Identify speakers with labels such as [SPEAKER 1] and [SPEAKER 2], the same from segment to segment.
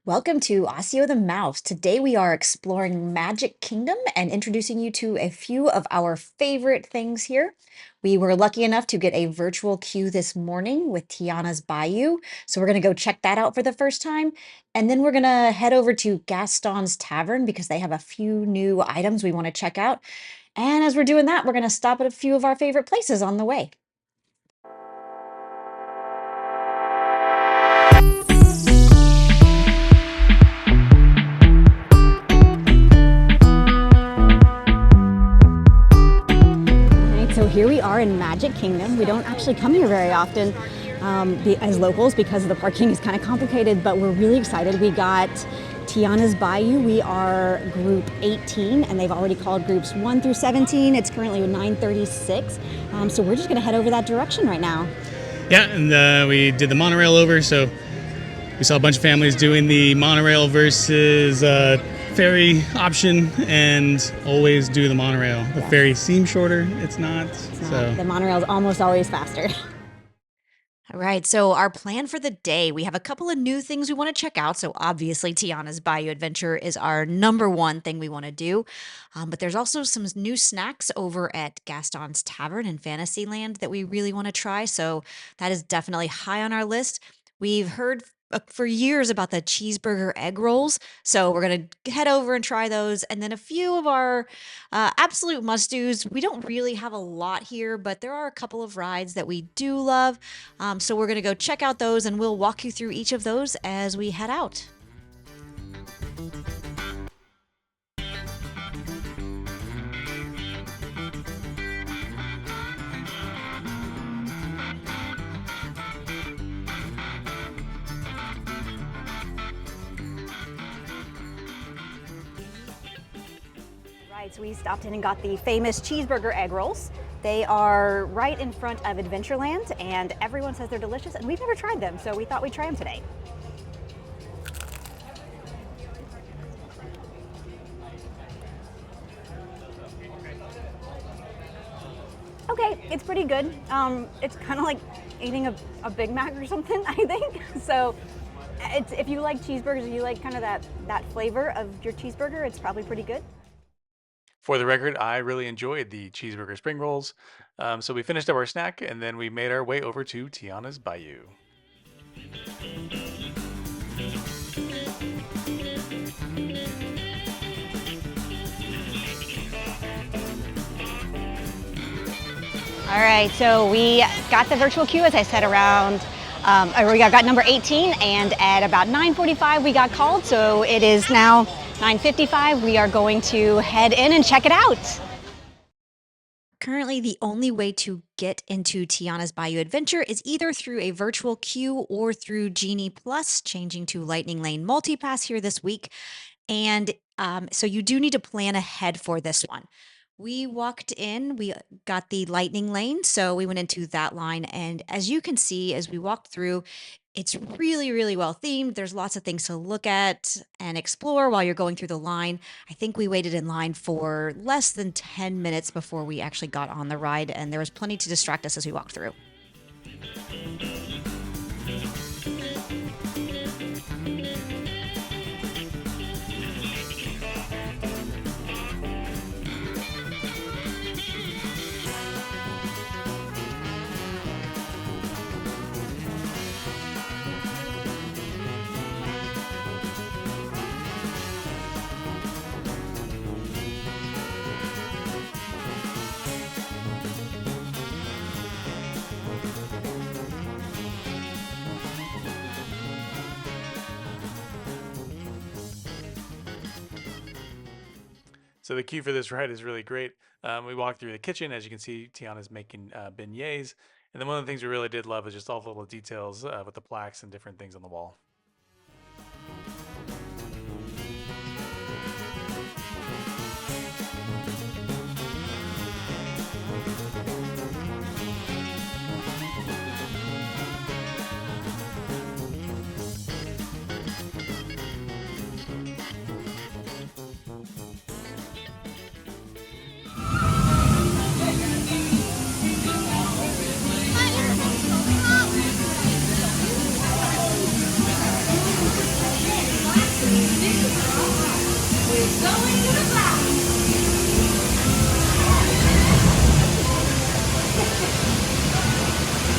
[SPEAKER 1] Welcome to Osseo the Mouse. Today we are exploring Magic Kingdom and introducing you to a few of our favorite things here. We were lucky enough to get a virtual queue this morning with Tiana's Bayou, so we're going to go check that out for the first time. And then we're going to head over to Gaston's Tavern because they have a few new items we want to check out. And as we're doing that, we're going to stop at a few of our favorite places on the way. So here we are in Magic Kingdom. We don't actually come here very often as locals because the parking is kind of complicated, but we're really excited. We got Tiana's Bayou. We are group 18 and they've already called groups 1 through 17. It's currently 9:36. So we're just gonna head over that direction right now.
[SPEAKER 2] Yeah, and we did the monorail over, so we saw a bunch of families doing the monorail versus ferry option, and always do the monorail. The ferry seems shorter, it's not.
[SPEAKER 1] The monorail is almost always faster. All right, so our plan for the day, we have a couple of new things we want to check out. So obviously Tiana's Bayou Adventure is our number one thing we want to do. But there's also some new snacks over at Gaston's Tavern in Fantasyland that we really want to try. So that is definitely high on our list. We've heard for years about the cheeseburger egg rolls. So we're going to head over and try those. And then a few of our absolute must-dos. We don't really have a lot here, but there are a couple of rides that we do love. So we're going to go check out those and we'll walk you through each of those as we head out. So we stopped in and got the famous cheeseburger egg rolls. They are right in front of Adventureland and everyone says they're delicious and we've never tried them, so we thought we'd try them today. Okay, it's pretty good. It's kind of like eating a Big Mac or something, I think. So if you like cheeseburgers, if you like kind of that flavor of your cheeseburger, it's probably pretty good.
[SPEAKER 3] For the record, I really enjoyed the cheeseburger spring rolls. So we finished up our snack and then we made our way over to Tiana's Bayou.
[SPEAKER 1] All right, so we got the virtual queue, as I said, around, we got number 18, and at about 9:45 we got called, so it is now 9:55. We are going to head in and check it out. Currently, the only way to get into Tiana's Bayou Adventure is either through a virtual queue or through Genie Plus, changing to Lightning Lane Multipass here this week. And so you do need to plan ahead for this one. We walked in, we got the Lightning Lane, so we went into that line. And as you can see, as we walked through, it's really, really well themed. There's lots of things to look at and explore while you're going through the line. I think we waited in line for less than 10 minutes before we actually got on the ride, and there was plenty to distract us as we walked through.
[SPEAKER 3] So the queue for this ride is really great. We walked through the kitchen. As you can see, Tiana's making beignets. And then one of the things we really did love is just all the little details with the plaques and different things on the wall.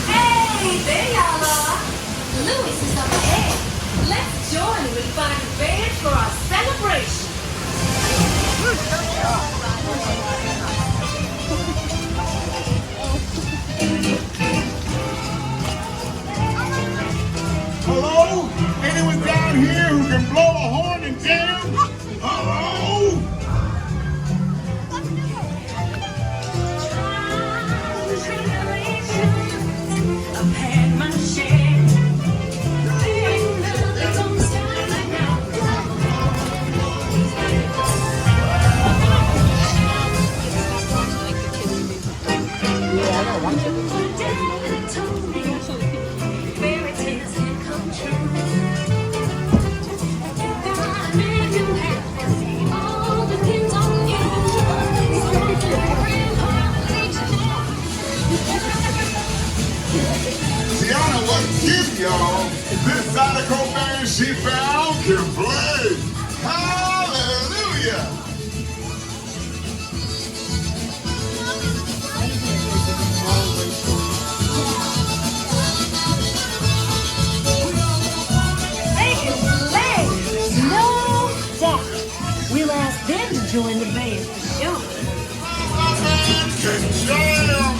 [SPEAKER 4] Hey, there y'all are. Louis is up ahead. Let's join him and find a band for our celebration.
[SPEAKER 5] Hello? Anyone down here who can blow a horn and jam? Hello?
[SPEAKER 4] I've had my share. It's on time right now. Fairy tales can come true. Make you happy. All depends on you.
[SPEAKER 5] Tiana was cute, y'all. This Zydeco band she found can play. Hallelujah!
[SPEAKER 4] They can play, no doubt. We'll ask them to join the band for sure.
[SPEAKER 5] Can jam!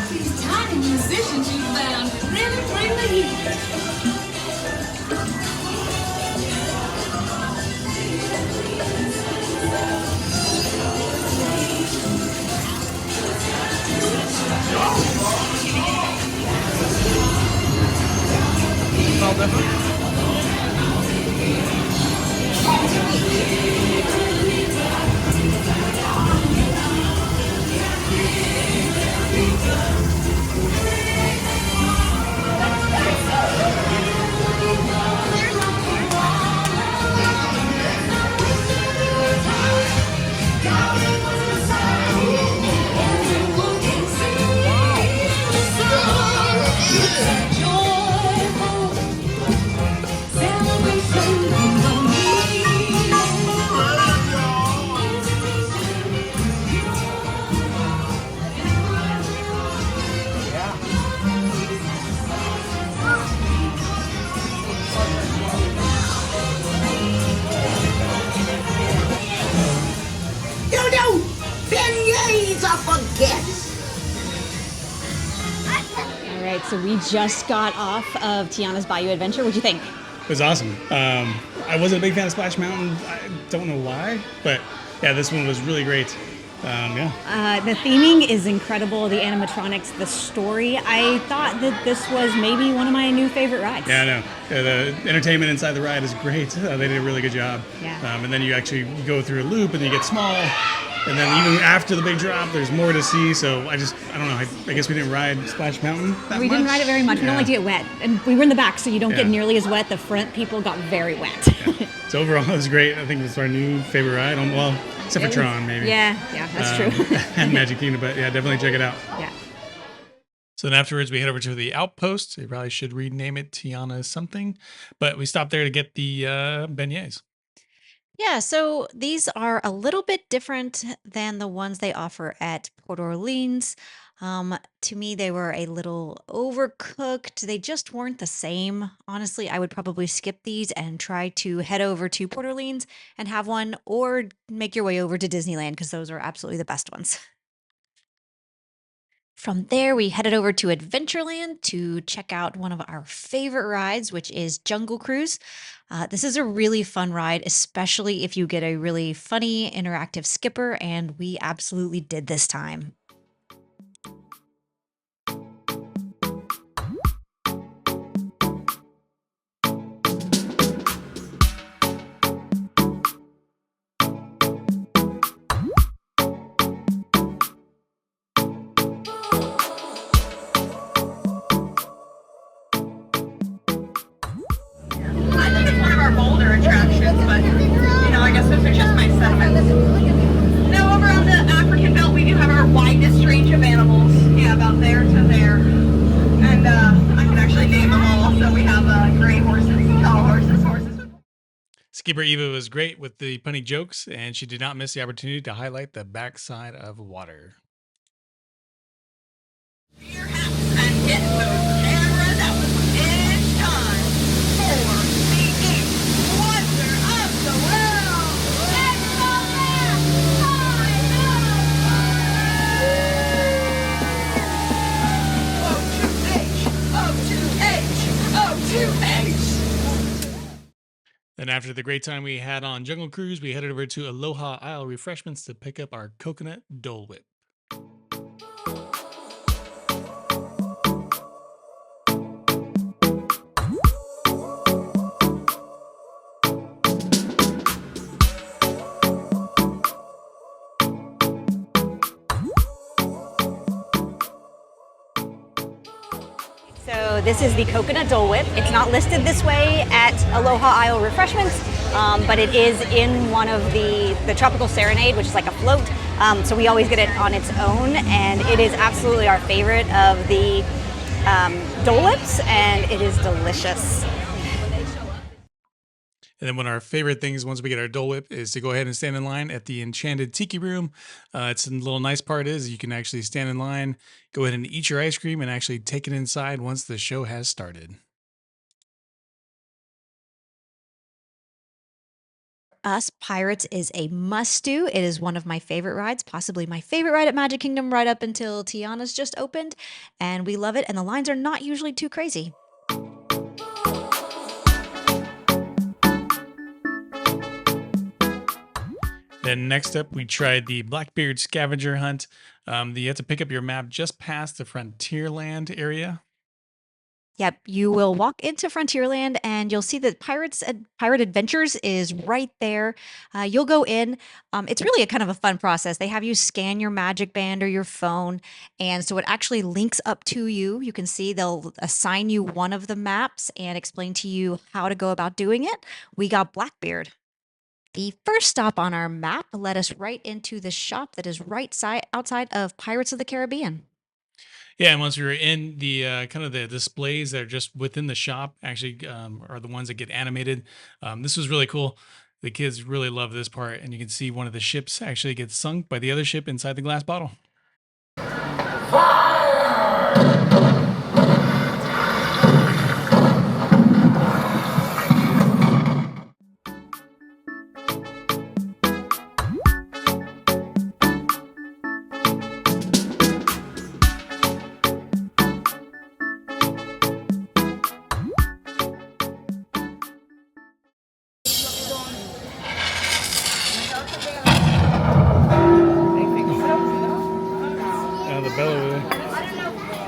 [SPEAKER 4] These tiny musicians you found really bring the heat.
[SPEAKER 1] All right, so we just got off of Tiana's Bayou adventure. What'd you think?
[SPEAKER 2] It was awesome. I wasn't a big fan of Splash Mountain. I don't know why, but yeah, this one was really great. Yeah.
[SPEAKER 1] The theming is incredible. The animatronics, the story. I thought that this was maybe one of my new favorite rides.
[SPEAKER 2] Yeah, I know. The entertainment inside the ride is great. They did a really good job.
[SPEAKER 1] Yeah.
[SPEAKER 2] And then you actually go through a loop and you get small. And then even after the big drop, there's more to see. So I don't know. I guess we didn't ride Splash Mountain that much.
[SPEAKER 1] We didn't ride it very much. We
[SPEAKER 2] Yeah.
[SPEAKER 1] don't like to get wet. And we were in the back, so you don't get
[SPEAKER 2] Yeah.
[SPEAKER 1] nearly as wet. The front people got very wet.
[SPEAKER 2] Yeah. So overall, it was great. I think it's our new favorite ride. Well, except for Tron, maybe.
[SPEAKER 1] Yeah, that's true.
[SPEAKER 2] And Magic Kingdom, but yeah, definitely check it out.
[SPEAKER 1] Yeah.
[SPEAKER 3] So then afterwards, we head over to the outpost. They probably should rename it Tiana something, but we stopped there to get the beignets.
[SPEAKER 1] Yeah, so these are a little bit different than the ones they offer at Port Orleans. To me, they were a little overcooked. They just weren't the same. Honestly, I would probably skip these and try to head over to Port Orleans and have one, or make your way over to Disneyland because those are absolutely the best ones. From there, we headed over to Adventureland to check out one of our favorite rides, which is Jungle Cruise. This is a really fun ride, especially if you get a really funny, interactive skipper, and we absolutely did this time.
[SPEAKER 6] I think it's one of our bolder attractions, but I guess those are just my sentiments. Now over on the African belt, we do have our widest range of animals. Yeah, about there to there. And I can actually name them all. So we have gray horses, tall horses, horses.
[SPEAKER 3] Skipper Eva was great with the punny jokes, and she did not miss the opportunity to highlight the backside of water.
[SPEAKER 6] Your hats and get those cameras out. It's time for the eighth wonder of the world. Let's go there! O2H!
[SPEAKER 3] Then after the great time we had on Jungle Cruise, we headed over to Aloha Isle Refreshments to pick up our Coconut Dole Whip.
[SPEAKER 1] So this is the Coconut Dole Whip. It's not listed this way at Aloha Isle Refreshments, but it is in one of the Tropical Serenade, which is like a float. So we always get it on its own, and it is absolutely our favorite of the Dole Whips, and it is delicious.
[SPEAKER 3] And then one of our favorite things once we get our Dole Whip is to go ahead and stand in line at the Enchanted Tiki Room. It's a little nice part is you can actually stand in line, go ahead and eat your ice cream, and actually take it inside once the show has started.
[SPEAKER 1] Us Pirates is a must-do. It is one of my favorite rides, possibly my favorite ride at Magic Kingdom right up until Tiana's just opened, and we love it, and the lines are not usually too crazy.
[SPEAKER 3] Then next up, we tried the Blackbeard scavenger hunt. You have to pick up your map just past the Frontierland area.
[SPEAKER 1] Yep, you will walk into Frontierland and you'll see that Pirate Adventures is right there. You'll go in. It's really a kind of a fun process. They have you scan your magic band or your phone, and so it actually links up to you. You can see they'll assign you one of the maps and explain to you how to go about doing it. We got Blackbeard. The first stop on our map led us right into the shop that is outside of Pirates of the Caribbean.
[SPEAKER 3] Yeah, and once we were in the kind of the displays that are just within the shop, actually are the ones that get animated. This was really cool. The kids really love this part, and you can see one of the ships actually gets sunk by the other ship inside the glass bottle. The Belle.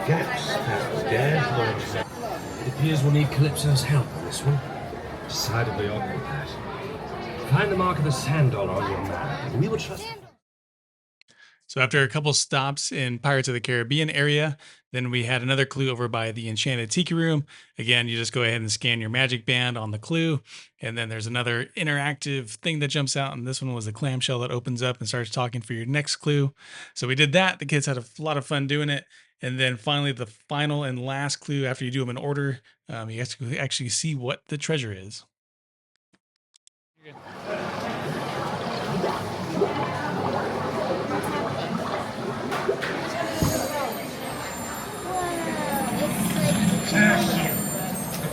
[SPEAKER 7] Yes, that's dead horse. It appears we'll need Calypso's help on this one. Decidedly awkward, that. Find the mark of the sand dollar on your map, and we will trust.
[SPEAKER 3] So after a couple stops in Pirates of the Caribbean area, then we had another clue over by the Enchanted Tiki Room. Again, you just go ahead and scan your magic band on the clue. And then there's another interactive thing that jumps out. And this one was a clamshell that opens up and starts talking for your next clue. So we did that. The kids had a lot of fun doing it. And then finally, the final and last clue, after you do them in order, you actually see what the treasure is.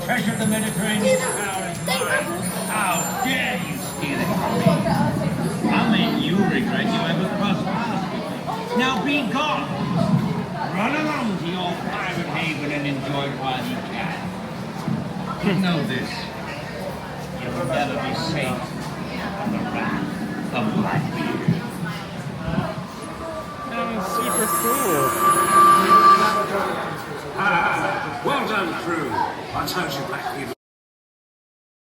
[SPEAKER 8] treasure of the Mediterranean power is mine. How dare you steal it from me? I'll make you regret you ever crossed paths with me. Now be gone. Run along to your private haven and enjoy it while you can. Know this. You'll never be safe from the wrath of Blackbeard.
[SPEAKER 3] That was super cool.
[SPEAKER 7] Well done, crew. I told you Blackbeard.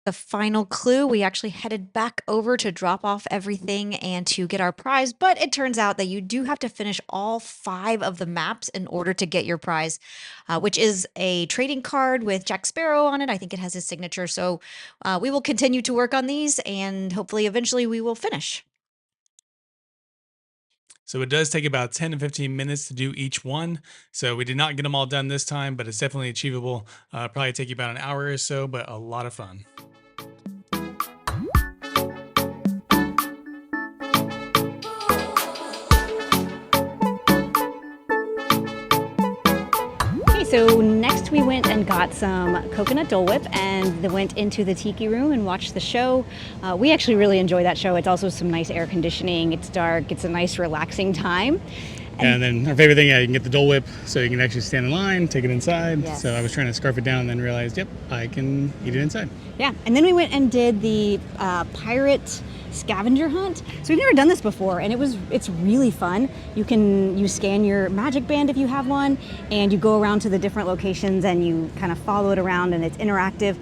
[SPEAKER 1] The final clue, we actually headed back over to drop off everything and to get our prize, but it turns out that you do have to finish all 5 of the maps in order to get your prize, which is a trading card with Jack Sparrow on it. I think it has his signature. So we will continue to work on these and hopefully eventually we will finish.
[SPEAKER 3] So it does take about 10 to 15 minutes to do each one. So we did not get them all done this time, but it's definitely achievable. Probably take you about an hour or so, but a lot of fun.
[SPEAKER 9] So next we went and got some Coconut Dole Whip and then went into the Tiki Room and watched the show. We actually really enjoy that show. It's also some nice air conditioning. It's dark. It's a nice relaxing time.
[SPEAKER 2] And then our favorite thing, you can get the Dole Whip so you can actually stand in line, take it inside.
[SPEAKER 9] Yes.
[SPEAKER 2] So I was trying to scarf it down and then realized, yep, I can eat it inside.
[SPEAKER 9] Yeah, and then we went and did the pirate scavenger hunt. So we've never done this before, and it's really fun. You scan your magic band if you have one, and you go around to the different locations and you kind of follow it around, and it's interactive.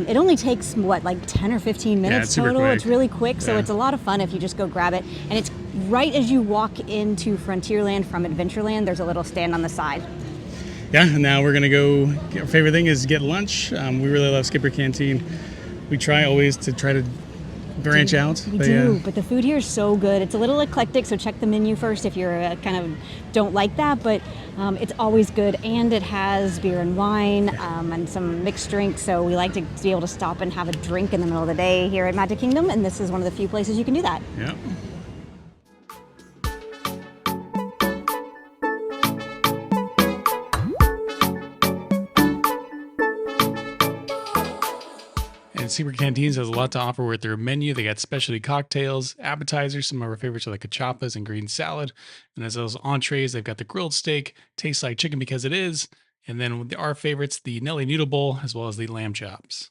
[SPEAKER 9] It only takes like 10 or 15 minutes
[SPEAKER 2] it's super
[SPEAKER 9] total.
[SPEAKER 2] quick.
[SPEAKER 9] It's really quick, so
[SPEAKER 2] Yeah.
[SPEAKER 9] it's a lot of fun if you just go grab it. And it's right as you walk into Frontierland from Adventureland. There's a little stand on the side.
[SPEAKER 2] Yeah, and now we're gonna go. Our favorite thing is get lunch. We really love Skipper Canteen. We try always to branch out.
[SPEAKER 9] We do, but the food here is so good. It's a little eclectic, so check the menu first if you're kind of don't like that, but it's always good, and it has beer and wine and some mixed drinks, so we like to be able to stop and have a drink in the middle of the day here at Magic Kingdom, and this is one of the few places you can do that.
[SPEAKER 2] Yeah.
[SPEAKER 3] And Skipper Canteens has a lot to offer with their menu. They got specialty cocktails, appetizers. Some of our favorites are the cachapas and green salad. And as those entrees, they've got the grilled steak, tastes like chicken because it is. And then with our favorites, the Nelly Noodle Bowl, as well as the lamb chops.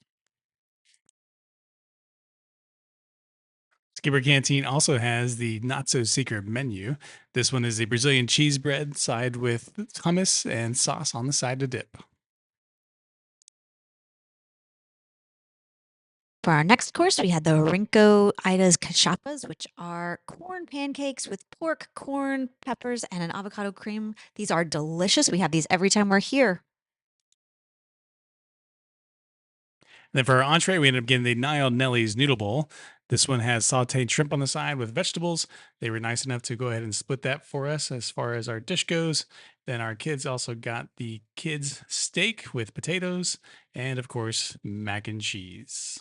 [SPEAKER 3] Skipper Canteen also has the not so secret menu. This one is a Brazilian cheese bread side with hummus and sauce on the side to dip.
[SPEAKER 1] For our next course, we had the Rinco Ida's cachapas, which are corn pancakes with pork, corn, peppers, and an avocado cream. These are delicious. We have these every time we're here.
[SPEAKER 3] And then for our entree, we ended up getting the Nile Nelly's Noodle Bowl. This one has sauteed shrimp on the side with vegetables. They were nice enough to go ahead and split that for us as far as our dish goes. Then our kids also got the kids' steak with potatoes and, of course, mac and cheese.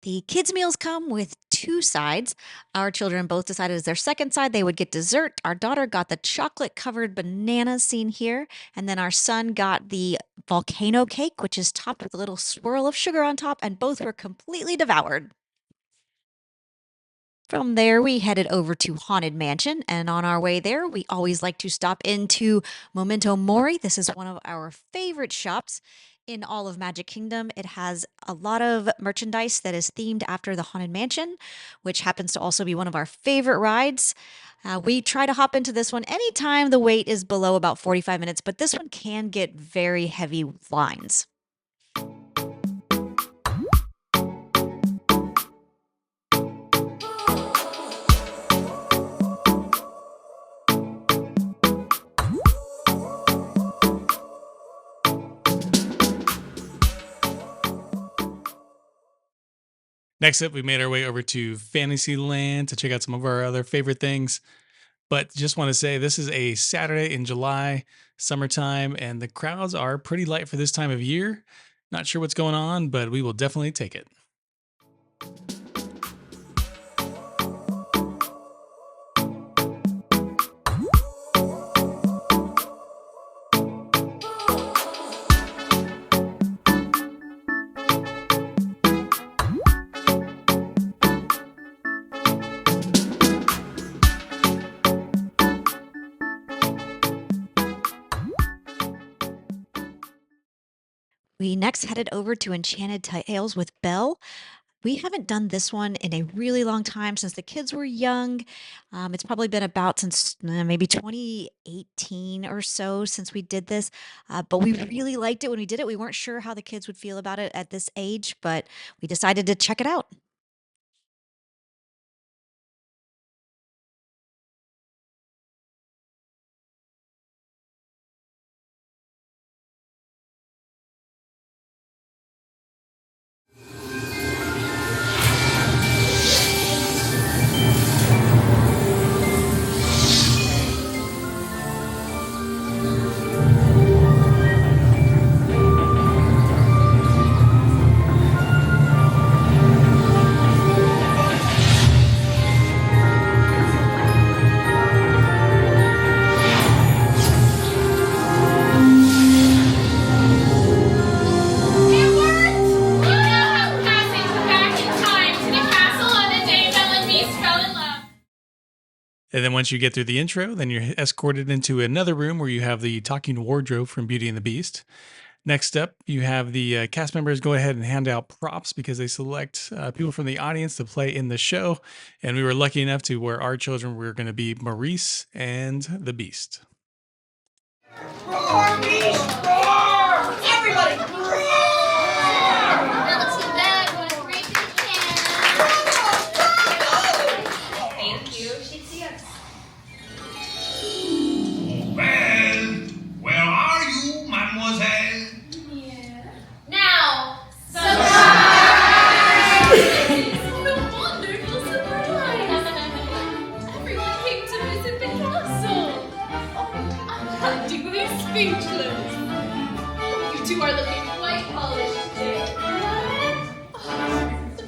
[SPEAKER 1] The kids' meals come with 2 sides. Our children both decided as their second side they would get dessert. Our daughter got the chocolate-covered bananas seen here, and then our son got the volcano cake, which is topped with a little swirl of sugar on top, and both were completely devoured. From there, we headed over to Haunted Mansion, and on our way there, we always like to stop into Memento Mori. This is one of our favorite shops in all of Magic Kingdom. It has a lot of merchandise that is themed after the Haunted Mansion, which happens to also be one of our favorite rides. We try to hop into this one anytime the wait is below about 45 minutes, but this one can get very heavy lines.
[SPEAKER 3] Next up, we made our way over to Fantasyland to check out some of our other favorite things. But just want to say this is a Saturday in July, summertime, and the crowds are pretty light for this time of year. Not sure what's going on, but we will definitely take it.
[SPEAKER 1] We next headed over to Enchanted Tales with Belle. We haven't done this one in a really long time since the kids were young. It's probably been about since maybe 2018 or so since we did this. But we really liked it when we did it. We weren't sure how the kids would feel about it at this age, but we decided to check it out.
[SPEAKER 4] It worked! We now have passage back in time to the castle on the day Belle and Beast fell in love.
[SPEAKER 3] And then once you get through the intro, then you're escorted into another room where you have the talking wardrobe from Beauty and the Beast. Next up, you have the cast members go ahead and hand out props because they select people from the audience to play in the show. And we were lucky enough to where our children were going to be Maurice and the Beast.
[SPEAKER 4] Roar, Beast, roar! Everybody, roar! Not too bad, what a great big can. Thank you. She'd see us.
[SPEAKER 5] Well, where are you, mademoiselle?
[SPEAKER 4] Now, surprise! What a wonderful surprise! Everyone came to visit the castle. I'm practically speechless. Oh, you two are looking quite polished today.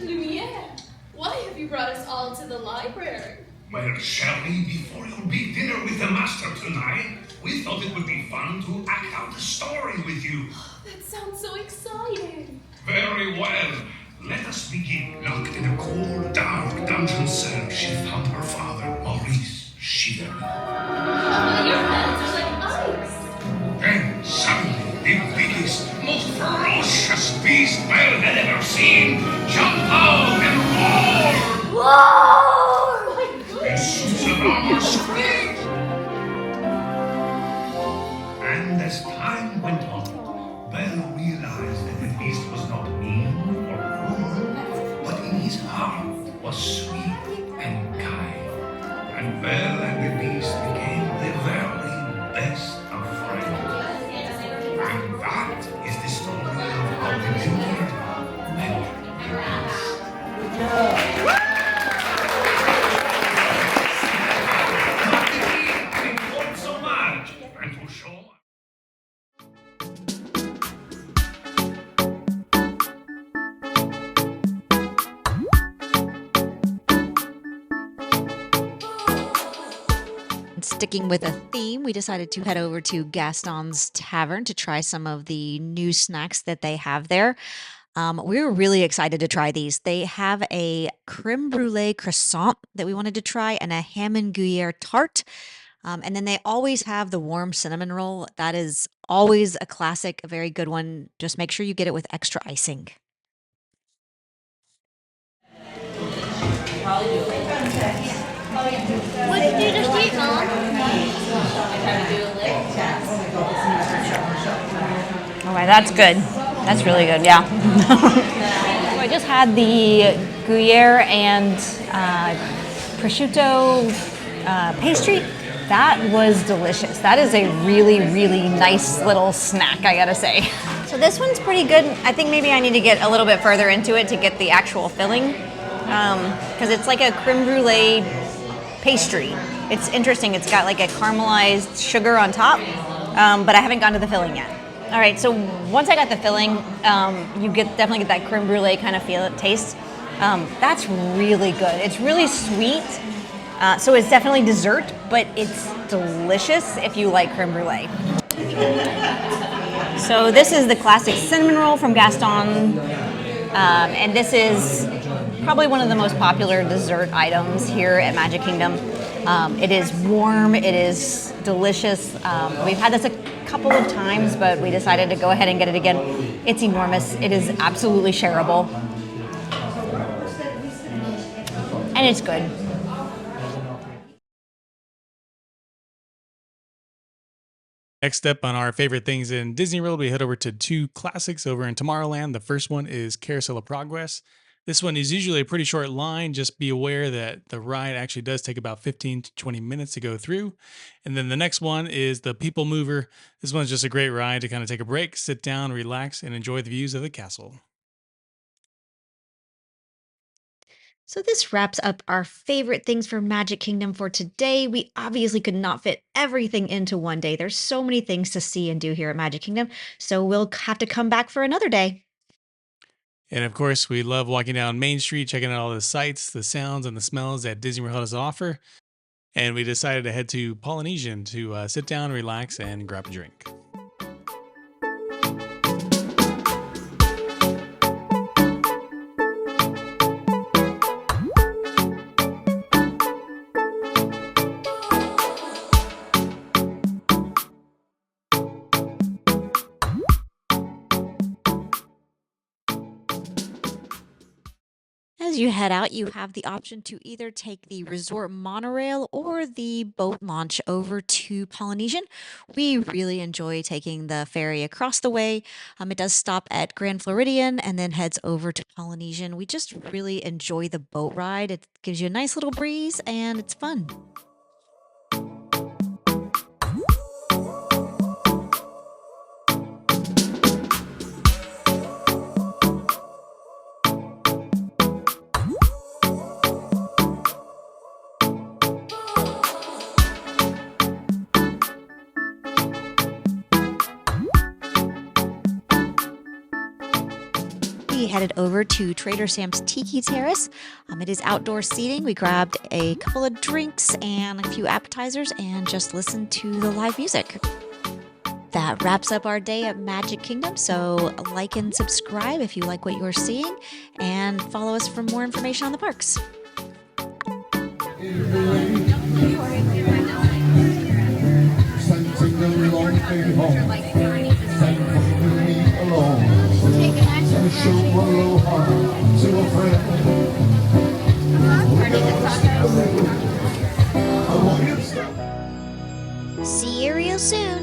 [SPEAKER 4] Lumiere, why have you brought us all to the library?
[SPEAKER 5] Well, Shelley, before your big dinner with the master tonight, we thought it would be fun to act out a story with you.
[SPEAKER 4] That sounds so exciting.
[SPEAKER 5] Very well. Let us begin. Locked in a cold, dark dungeon cell, she found her father, Maurice, shivering.
[SPEAKER 4] Your hands are like ice.
[SPEAKER 5] Then, suddenly, the biggest, most ferocious beast Belle had ever seen jumped out and roared.
[SPEAKER 4] Whoa! My
[SPEAKER 5] His
[SPEAKER 4] goodness.
[SPEAKER 5] suits of armor screamed. And as time went on, Belle realized that the beast was not mean or cruel, but in his heart was sweet and kind. And Belle and the beast became the very best of friends. And that is the story of how the beauty met the beast. Thank you so much. And to show
[SPEAKER 1] Sticking with a theme, we decided to head over to Gaston's Tavern to try some of the new snacks that they have there. We were really excited to try these. They have a crème brûlée croissant that we wanted to try and a ham and Gruyere tart. And then they always have the warm cinnamon roll. That is always a classic, a very good one. Just make sure you get it with extra icing.
[SPEAKER 4] What did you just eat, Mom?
[SPEAKER 9] All right, that's good. That's really good, yeah. So I just had the Gruyere and prosciutto pastry. That was delicious. That is a really, really nice little snack, I gotta say. So this one's pretty good. I think maybe I need to get a little bit further into it to get the actual filling, because it's like a creme brulee pastry. It's interesting. It's got like a caramelized sugar on top, but I haven't gotten to the filling yet. All right, so once I got the filling, you definitely get that creme brulee kind of taste. That's really good. It's really sweet, so it's definitely dessert, but it's delicious if you like creme brulee. So this is the classic cinnamon roll from Gaston, and this is probably one of the most popular dessert items here at Magic Kingdom. It is warm, it is delicious. We've had this a couple of times, but we decided to go ahead and get it again. It's enormous. It is absolutely shareable. And it's good.
[SPEAKER 3] Next step on our favorite things in Disney World, we head over to 2 classics over in Tomorrowland. The first one is Carousel of Progress. This one is usually a pretty short line. Just be aware that the ride actually does take about 15 to 20 minutes to go through. And then the next one is the PeopleMover. This one's just a great ride to kind of take a break, sit down, relax, and enjoy the views of the castle.
[SPEAKER 1] So this wraps up our favorite things for Magic Kingdom for today. We obviously could not fit everything into one day. There's so many things to see and do here at Magic Kingdom, so we'll have to come back for another day.
[SPEAKER 3] And of course, we love walking down Main Street, checking out all the sights, the sounds, and the smells that Disney World has to offer. And we decided to head to Polynesian to sit down, relax, and grab a drink.
[SPEAKER 1] As you head out, you have the option to either take the resort monorail or the boat launch over to Polynesian. We really enjoy taking the ferry across the way. It does stop at Grand Floridian and then heads over to Polynesian. We just really enjoy the boat ride. It gives you a nice little breeze and it's fun. We headed over to Trader Sam's Tiki Terrace. It is outdoor seating. We grabbed a couple of drinks and a few appetizers and just listened to the live music. That wraps up our day at Magic Kingdom. So like and subscribe if you like what you're seeing and follow us for more information on the parks. See you real soon.